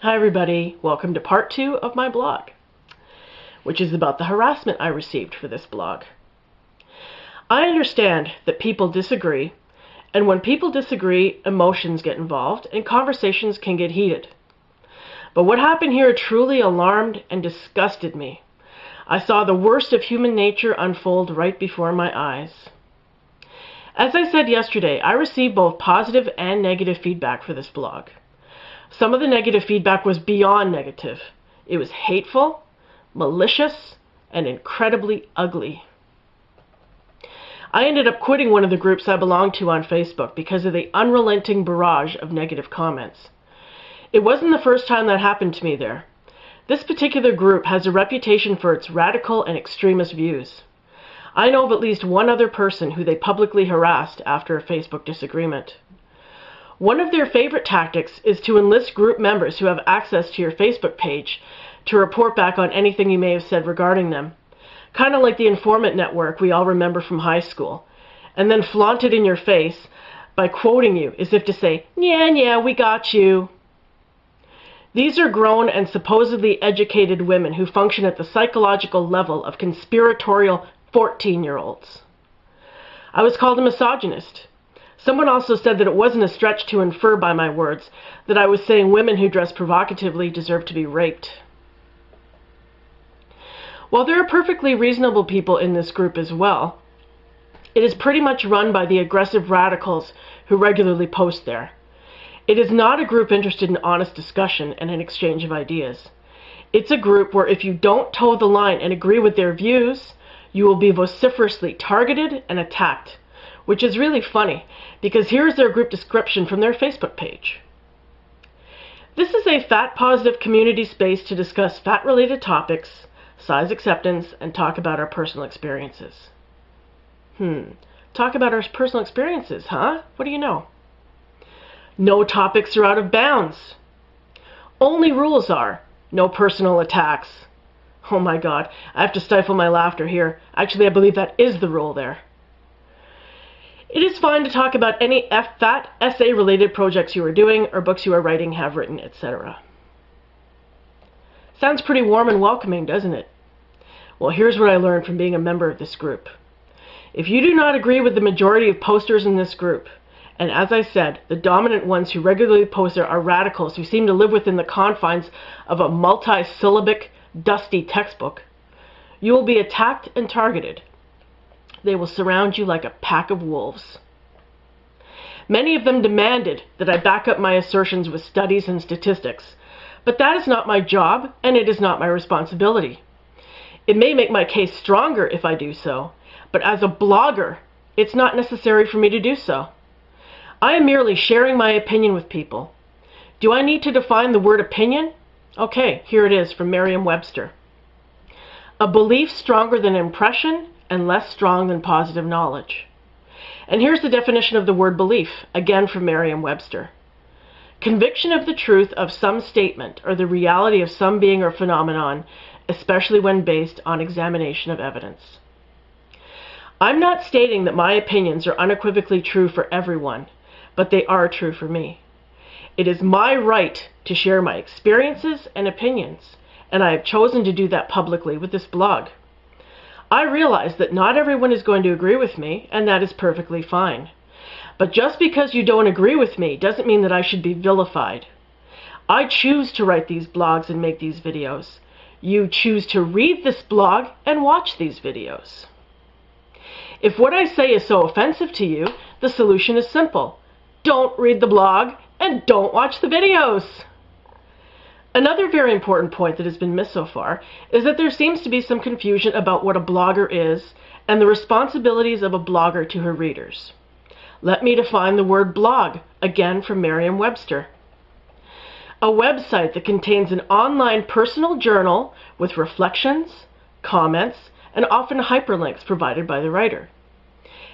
Hi everybody, welcome to part 2 of my blog, which is about the harassment I received for this blog. I understand that people disagree, and when people disagree, emotions get involved and conversations can get heated. But what happened here truly alarmed and disgusted me. I saw the worst of human nature unfold right before my eyes. As I said yesterday, I received both positive and negative feedback for this blog. Some of the negative feedback was beyond negative. It was hateful, malicious, and incredibly ugly. I ended up quitting one of the groups I belonged to on Facebook because of the unrelenting barrage of negative comments. It wasn't the first time that happened to me there. This particular group has a reputation for its radical and extremist views. I know of at least one other person who they publicly harassed after a Facebook disagreement. One of their favorite tactics is to enlist group members who have access to your Facebook page to report back on anything you may have said regarding them, kind of like the informant network we all remember from high school, and then flaunt it in your face by quoting you as if to say, yeah, we got you. These are grown and supposedly educated women who function at the psychological level of conspiratorial 14-year-olds. I was called a misogynist. Someone also said that it wasn't a stretch to infer by my words that I was saying women who dress provocatively deserve to be raped. While there are perfectly reasonable people in this group as well, it is pretty much run by the aggressive radicals who regularly post there. It is not a group interested in honest discussion and an exchange of ideas. It's a group where if you don't toe the line and agree with their views, you will be vociferously targeted and attacked, which is really funny because here is their group description from their Facebook page. This is a fat-positive community space to discuss fat-related topics, size acceptance, and talk about our personal experiences. Talk about our personal experiences, huh? What do you know? No topics are out of bounds. Only rules are no personal attacks. Oh my God, I have to stifle my laughter here. Actually, I believe that is the rule there. It is fine to talk about any fat essay-related projects you are doing or books you are writing, have written, etc. Sounds pretty warm and welcoming, doesn't it? Well, here's what I learned from being a member of this group. If you do not agree with the majority of posters in this group, and as I said, the dominant ones who regularly post there are radicals who seem to live within the confines of a multi-syllabic, dusty textbook, you will be attacked and targeted. They will surround you like a pack of wolves. Many of them demanded that I back up my assertions with studies and statistics, but that is not my job and it is not my responsibility. It may make my case stronger if I do so, but as a blogger, it's not necessary for me to do so. I am merely sharing my opinion with people. Do I need to define the word opinion? Okay, here it is from Merriam-Webster. A belief stronger than impression and less strong than positive knowledge. And here's the definition of the word belief, again from Merriam-Webster. Conviction of the truth of some statement or the reality of some being or phenomenon, especially when based on examination of evidence. I'm not stating that my opinions are unequivocally true for everyone, but they are true for me. It is my right to share my experiences and opinions, and I have chosen to do that publicly with this blog. I realize that not everyone is going to agree with me, and that is perfectly fine. But just because you don't agree with me doesn't mean that I should be vilified. I choose to write these blogs and make these videos. You choose to read this blog and watch these videos. If what I say is so offensive to you, the solution is simple. Don't read the blog and don't watch the videos. Another very important point that has been missed so far is that there seems to be some confusion about what a blogger is and the responsibilities of a blogger to her readers. Let me define the word blog, again from Merriam-Webster. A website that contains an online personal journal with reflections, comments, and often hyperlinks provided by the writer.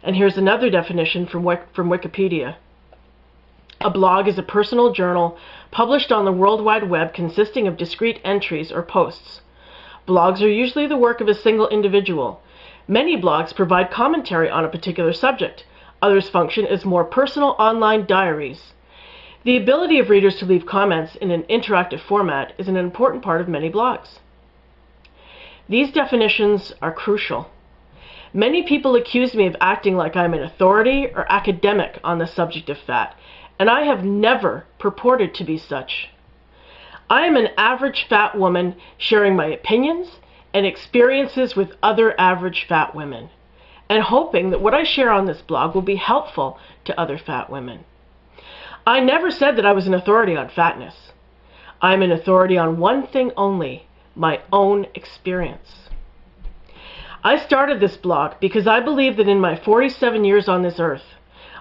And here's another definition from Wikipedia. A blog is a personal journal published on the World Wide Web consisting of discrete entries or posts. Blogs are usually the work of a single individual. Many blogs provide commentary on a particular subject. Others function as more personal online diaries. The ability of readers to leave comments in an interactive format is an important part of many blogs. These definitions are crucial. Many people accuse me of acting like I'm an authority or academic on the subject of fat, and I have never purported to be such. I am an average fat woman sharing my opinions and experiences with other average fat women, and hoping that what I share on this blog will be helpful to other fat women. I never said that I was an authority on fatness. I'm an authority on one thing only, my own experience. I started this blog because I believe that in my 47 years on this earth,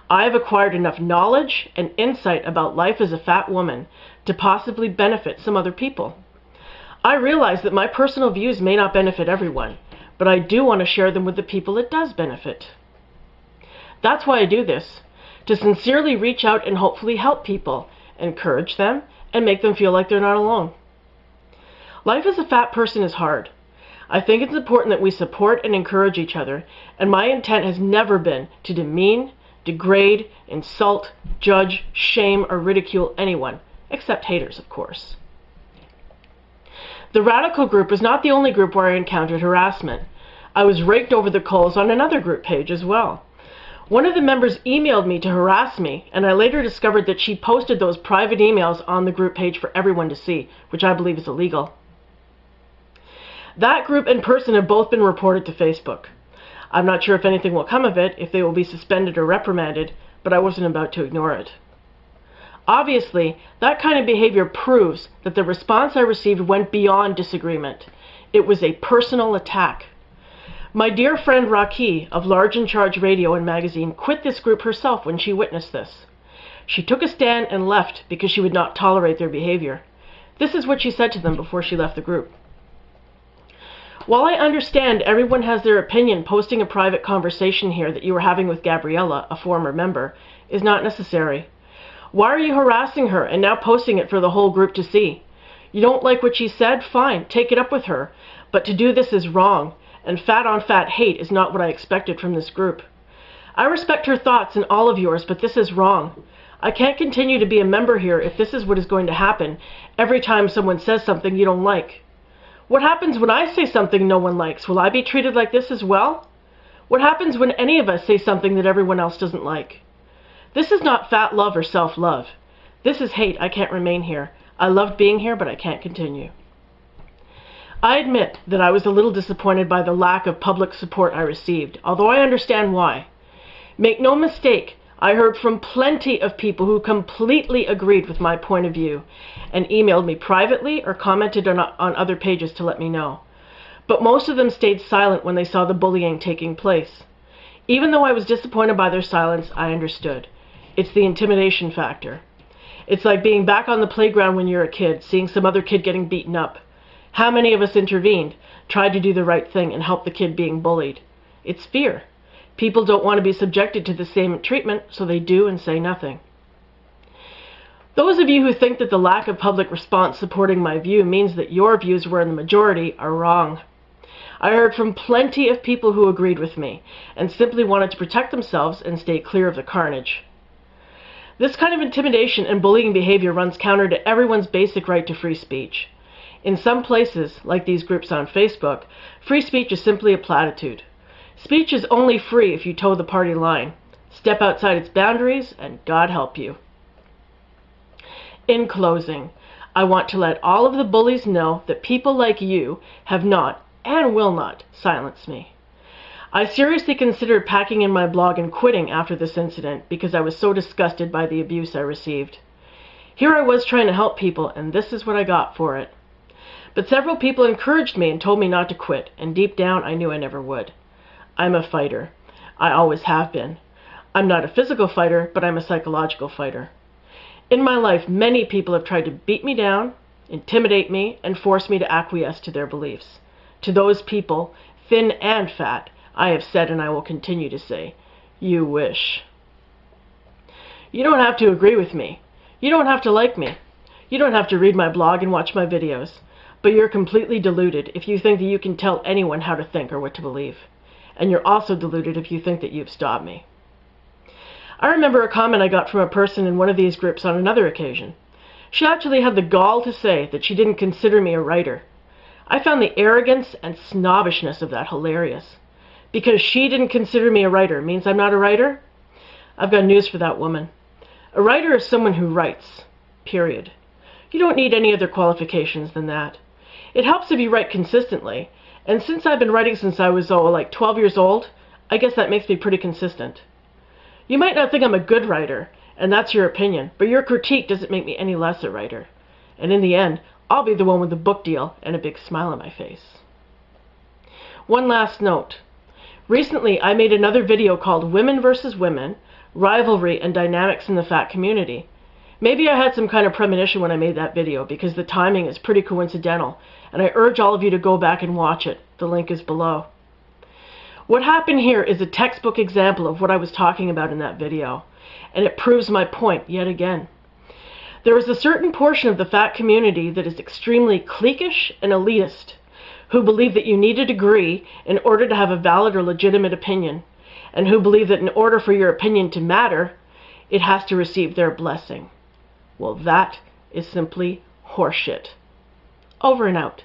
I have acquired enough knowledge and insight about life as a fat woman to possibly benefit some other people. I realize that my personal views may not benefit everyone, but I do want to share them with the people it does benefit. That's why I do this, to sincerely reach out and hopefully help people, encourage them, and make them feel like they're not alone. Life as a fat person is hard. I think it's important that we support and encourage each other, and my intent has never been to demean, degrade, insult, judge, shame, or ridicule anyone, except haters, of course. The radical group was not the only group where I encountered harassment. I was raked over the coals on another group page as well. One of the members emailed me to harass me, and I later discovered that she posted those private emails on the group page for everyone to see, which I believe is illegal. That group and person have both been reported to Facebook. I'm not sure if anything will come of it, if they will be suspended or reprimanded, but I wasn't about to ignore it. Obviously, that kind of behavior proves that the response I received went beyond disagreement. It was a personal attack. My dear friend Raki of Large in Charge Radio and Magazine quit this group herself when she witnessed this. She took a stand and left because she would not tolerate their behavior. This is what she said to them before she left the group. While I understand everyone has their opinion, posting a private conversation here that you were having with Gabriella, a former member, is not necessary. Why are you harassing her and now posting it for the whole group to see? You don't like what she said? Fine, take it up with her. But to do this is wrong, and fat-on-fat hate is not what I expected from this group. I respect her thoughts and all of yours, but this is wrong. I can't continue to be a member here if this is what is going to happen every time someone says something you don't like. What happens when I say something no one likes? Will I be treated like this as well? What happens when any of us say something that everyone else doesn't like? This is not fat love or self-love. This is hate. I can't remain here. I loved being here, but I can't continue. I admit that I was a little disappointed by the lack of public support I received, although I understand why. Make no mistake, I heard from plenty of people who completely agreed with my point of view and emailed me privately or commented on other pages to let me know. But most of them stayed silent when they saw the bullying taking place. Even though I was disappointed by their silence, I understood. It's the intimidation factor. It's like being back on the playground when you're a kid, seeing some other kid getting beaten up. How many of us intervened, tried to do the right thing, and help the kid being bullied? It's fear. People don't want to be subjected to the same treatment, so they do and say nothing. Those of you who think that the lack of public response supporting my view means that your views were in the majority are wrong. I heard from plenty of people who agreed with me and simply wanted to protect themselves and stay clear of the carnage. This kind of intimidation and bullying behavior runs counter to everyone's basic right to free speech. In some places, like these groups on Facebook, free speech is simply a platitude. Speech is only free if you toe the party line. Step outside its boundaries, and God help you. In closing, I want to let all of the bullies know that people like you have not and will not silence me. I seriously considered packing in my blog and quitting after this incident because I was so disgusted by the abuse I received. Here I was trying to help people, and this is what I got for it. But several people encouraged me and told me not to quit, and deep down I knew I never would. I'm a fighter. I always have been. I'm not a physical fighter, but I'm a psychological fighter. In my life, many people have tried to beat me down, intimidate me, and force me to acquiesce to their beliefs. To those people, thin and fat, I have said and I will continue to say, you wish. You don't have to agree with me. You don't have to like me. You don't have to read my blog and watch my videos. But you're completely deluded if you think that you can tell anyone how to think or what to believe. And you're also deluded if you think that you've stopped me. I remember a comment I got from a person in one of these groups on another occasion. She actually had the gall to say that she didn't consider me a writer. I found the arrogance and snobbishness of that hilarious. Because she didn't consider me a writer means I'm not a writer? I've got news for that woman. A writer is someone who writes. Period. You don't need any other qualifications than that. It helps if you write consistently, and since I've been writing since I was, like 12 years old, I guess that makes me pretty consistent. You might not think I'm a good writer, and that's your opinion, but your critique doesn't make me any less a writer. And in the end, I'll be the one with the book deal and a big smile on my face. One last note. Recently, I made another video called Women versus Women, Rivalry and Dynamics in the Fat Community. Maybe I had some kind of premonition when I made that video because the timing is pretty coincidental, and I urge all of you to go back and watch it. The link is below. What happened here is a textbook example of what I was talking about in that video, and it proves my point yet again. There is a certain portion of the fat community that is extremely cliquish and elitist, who believe that you need a degree in order to have a valid or legitimate opinion, and who believe that in order for your opinion to matter, it has to receive their blessing. Well, that is simply horseshit. Over and out.